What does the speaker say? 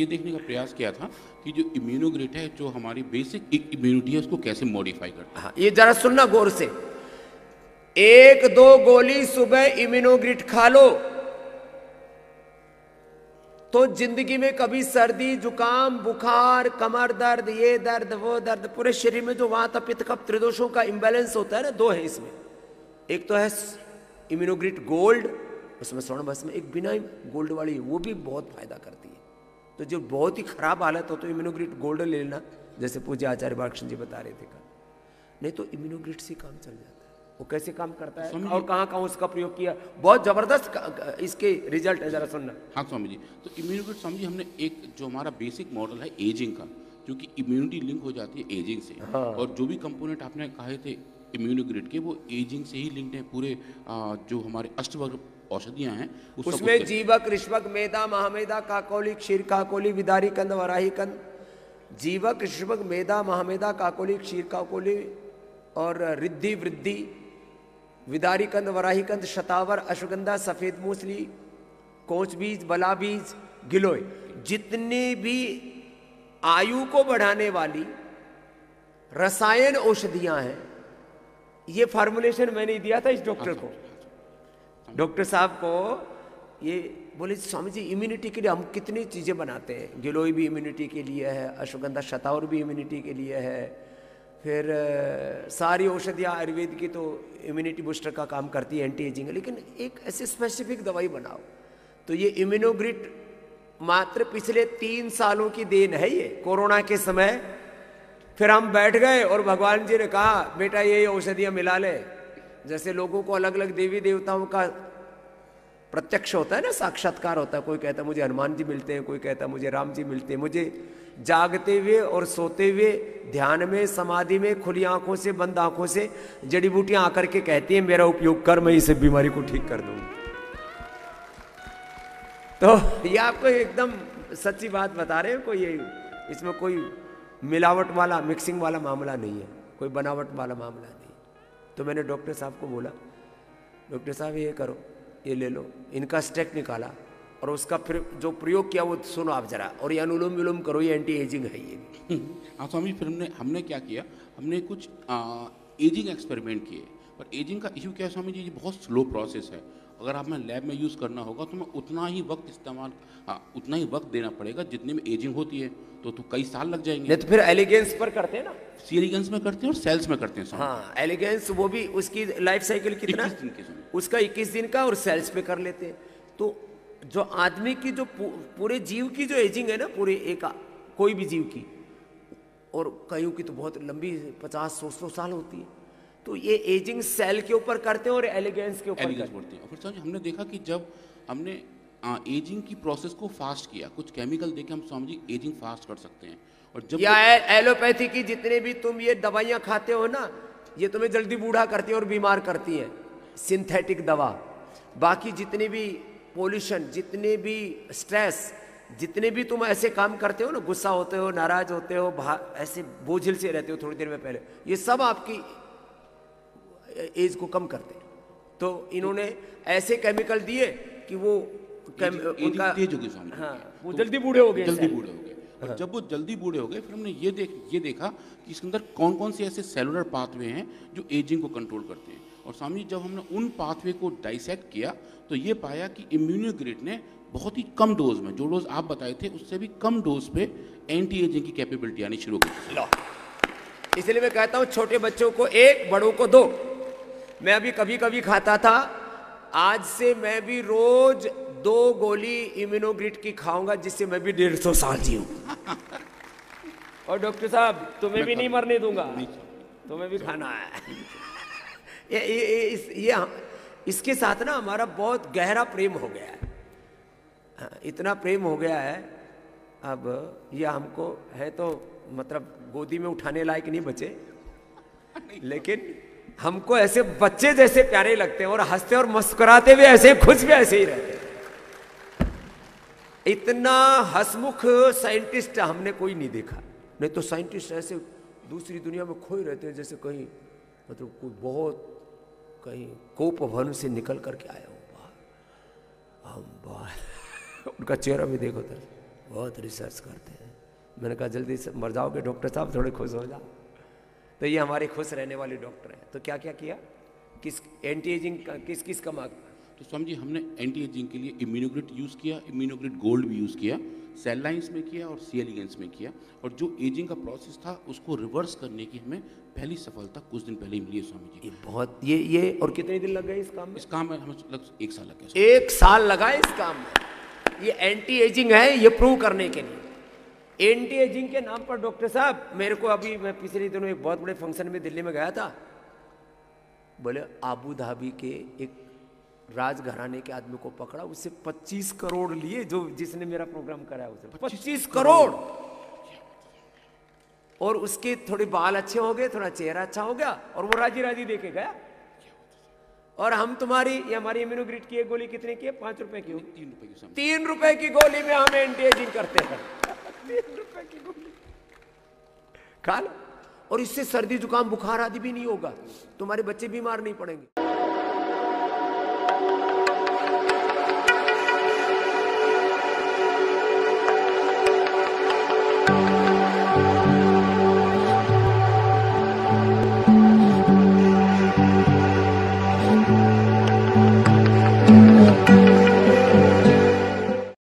ये देखने का प्रयास किया था कि जो इम्यूनोग्रिड है, जो हमारी बेसिक इम्यूनिटी है, उसको कैसे मॉडिफाई करता है। हाँ, ये जरा सुनना गौर से। 1-2 गोली सुबह इम्यूनोग्रिड खा लो तो जिंदगी में कभी सर्दी, जुकाम, बुखार, कमर दर्द, ये दर्द, वो दर्द, पूरे शरीर में जो वात, पित्त, कफ, त्रिदोषों का इंबैलेंस होता है ना, 2 है इसमें। एक तो है इम्यूनोग्रिड गोल्ड, उसमें स्वर्ण भस्म, एक बिना गोल्ड वाली, वो भी बहुत फायदा करती है। तो जो बहुत ही खराब हालत हो तो इम्यूनोग्रिड गोल्ड ले लेना, जैसे पूज्य आचार्य बालकृष्ण जी बता रहे थे कल। नहीं तो इम्यूनोग्रिड से काम चल जाता है। वो कैसे काम करता है और कहाँ कहाँ उसका प्रयोग किया, बहुत जबरदस्त इसके रिजल्ट है, जरा सुनना। हाँ स्वामी जी, तो इम्यूनोग्रिड स्वामी जी, हमने एक जो हमारा बेसिक मॉडल है एजिंग का, क्योंकि इम्यूनिटी लिंक हो जाती है एजिंग से। हाँ। और जो भी कंपोनेंट आपने कहे थे इम्यूनोग्रिड के, वो एजिंग से ही लिंक्ड है। पूरे जो हमारे अष्टवर्ग औषधियाँ हैं उसमें जीवक, ऋष्वक, मेधा, महामेधा, काकोली, क्षीर काकोली, विदारी कंद, वराही कंद, जीवक, ऋष्वक, मेधा, महामेधा, काकोली, क्षीर काकोली और रिद्धि, वृद्धि, विदारी कंद, वराही कंद, शतावर, अश्वगंधा, सफेद मूसली, कोच बीज, बला बीज, गिलोय, जितने भी आयु को बढ़ाने वाली रसायन औषधियां हैं, ये फार्मूलेशन मैंने दिया था इस डॉक्टर को, डॉक्टर साहब को। ये बोले स्वामी जी इम्यूनिटी के लिए हम कितनी चीजें बनाते हैं, गिलोय भी इम्यूनिटी के लिए है, अश्वगंधा, शतावर भी इम्यूनिटी के लिए है, फिर सारी औषधियाँ आयुर्वेद की तो इम्यूनिटी बूस्टर का काम करती है, एंटी एजिंग है, लेकिन एक ऐसी स्पेसिफिक दवाई बनाओ। तो ये इम्यूनोग्रिड मात्र पिछले 3 सालों की देन है। ये कोरोना के समय फिर हम बैठ गए और भगवान जी ने कहा बेटा ये औषधियाँ मिला ले। जैसे लोगों को अलग अलग देवी देवताओं का प्रत्यक्ष होता है ना, साक्षात्कार होता है, कोई कहता है मुझे हनुमान जी मिलते हैं, कोई कहता है मुझे राम जी मिलते हैं। मुझे जागते हुए और सोते हुए ध्यान में, समाधि में, खुली आंखों से, बंद आंखों से जड़ी बूटियां आकर के कहती हैं मेरा उपयोग कर, मैं इस बीमारी को ठीक कर दूंगी। तो ये आपको एकदम सच्ची बात बता रहे हैं, कोई इसमें कोई मिलावट वाला, मिक्सिंग वाला मामला नहीं है, कोई बनावट वाला मामला नहीं। तो मैंने डॉक्टर साहब को बोला डॉक्टर साहब ये करो, ये ले लो, इनका स्टेक निकाला और उसका फिर जो प्रयोग किया वो सुनो आप जरा, और ये अनुलोम विलोम करो, ये एंटी एजिंग है ये। हाँ स्वामी, फिर हमने क्या किया, हमने कुछ एजिंग एक्सपेरिमेंट किए। पर एजिंग का इशू क्या है स्वामी जी, ये बहुत स्लो प्रोसेस है। अगर आप मैं लैब में यूज़ करना होगा तो मैं उतना ही वक्त देना पड़ेगा जितने में एजिंग होती है, तो कई साल लग जाएंगे। तो फिर एलिगेंस पर करते हैं ना, एलिगेंस में करते हैं और सेल्स में करते हैं। हाँ एलिगेंस, वो भी उसकी लाइफ साइकिल कितना, 21 दिन के उसका 21 दिन का, और सेल्स पे कर लेते हैं। तो जो आदमी की जो पूरे जीव की जो एजिंग है ना, पूरे एक कोई भी जीव की, और कईयों की तो बहुत लंबी 50-100 साल होती है। तो ये एजिंग सेल के ऊपर करते हैं और एलिगेंस के ऊपर करते हैं। फिर स्वामी हमने देखा कि जब हमने एजिंग की प्रोसेस को फास्ट किया, कुछ केमिकल देके हम स्वामी जी एजिंग फास्ट कर सकते हैं। और जब या एलोपैथी की जितने भी तुम ये दवाइयाँ खाते हो ना, ये तुम्हें जल्दी बूढ़ा करती है और बीमार करती है, सिंथेटिक दवा। बाकी जितने भी पोल्यूशन, जितने भी स्ट्रेस, जितने भी तुम ऐसे काम करते हो ना, गुस्सा होते हो, नाराज होते हो, ऐसे बोझिल से रहते हो थोड़ी देर में पहले, ये सब आपकी एज को कम करते हैं। तो इन्होंने ऐसे केमिकल दिए कि वो उनका तेज हो गई स्वामी। हाँ, वो जल्दी बूढ़े हो गए, और जब वो जल्दी बूढ़े हो गए, फिर हमने ये देखा कि इसके अंदर कौन कौन से ऐसे सेलुलर पाथवे हैं जो एजिंग को कंट्रोल करते हैं। और स्वामी जब हमने उन पाथवे को डाइसेक्ट किया तो ये पाया कि इम्यूनोग्रिड ने बहुत ही कम डोज में, जो डोज आप बताए थे उससे भी कम डोज पे एंटी एजिंग की कैपेबिलिटी आनी शुरू हो गई। इसलिए मैं कहता हूँ छोटे बच्चों को 1, बड़ों को 2। मैं अभी कभी कभी खाता था, आज से मैं भी रोज 2 गोली इम्यूनोग्रिड की खाऊंगा, जिससे मैं भी 150 साल जीऊं। और डॉक्टर साहब तुम्हें भी नहीं मरने दूंगा, तुम्हें भी खाना है। इसके साथ ना हमारा बहुत गहरा प्रेम हो गया है, इतना प्रेम हो गया है। अब ये हमको है तो मतलब गोदी में उठाने लायक नहीं बचे, लेकिन हमको ऐसे बच्चे जैसे प्यारे लगते हैं, और हंसते और मुस्कुराते हुए ऐसे खुश भी ऐसे ही रहते हैं। इतना हंसमुख साइंटिस्ट हमने कोई नहीं देखा। नहीं तो साइंटिस्ट ऐसे दूसरी दुनिया में खोए रहते हैं, जैसे कहीं मतलब कोई बहुत कहीं कोप भवन से निकल करके आया हो बाहर। हम बाहर उनका चेहरा भी देखो तो बहुत रिसर्च करते हैं। मैंने कहा जल्दी से मर जाओगे डॉक्टर साहब, थोड़े खुश हो जाओ। तो ये हमारे खुश रहने वाले डॉक्टर हैं। तो क्या क्या किया, किस एंटी एजिंग का किस किस का मार्ग? तो स्वामी जी हमने एंटी एजिंग के लिए इम्यूनोग्रिड यूज़ किया, इम्यूनोग्रिड गोल्ड भी यूज़ किया, सेल लाइन्स में किया और सी एलिगेंस में किया। और जो एजिंग का प्रोसेस था उसको रिवर्स करने की हमें पहली सफलता कुछ दिन पहले ही मिली है स्वामी जी। ये बहुत ये और कितने दिन लग गए इस काम में? इस काम में हमें लगभग 1 साल लग गया। 1 साल लगा इस काम में। ये एंटी एजिंग है, ये प्रूव करने के लिए। एंटी एजिंग के नाम पर डॉक्टर साहब मेरे को अभी, मैं पिछले दिनों एक बहुत बड़े फंक्शन में दिल्ली में गया था, बोले आबू धाबी के एक राजघराने के आदमी को पकड़ा, उससे 25 करोड़ लिए, जो जिसने मेरा प्रोग्राम कराया उसे 25 करोड़। और उसके थोड़े बाल अच्छे हो गए, थोड़ा चेहरा अच्छा हो गया और वो राजी राजी देके गया। और हम ये हमारी इम्यूनोग्रिड की एक गोली कितने की है? 5 रुपए की होगी। 3 रुपए की स्वामी। 3 रुपए की गोली में हम एंटी एजिंग करते हैं। 3 रुपए की गोली खा लो, और इससे सर्दी जुकाम बुखार आदि भी नहीं होगा, तुम्हारे बच्चे बीमार नहीं पड़ेंगे।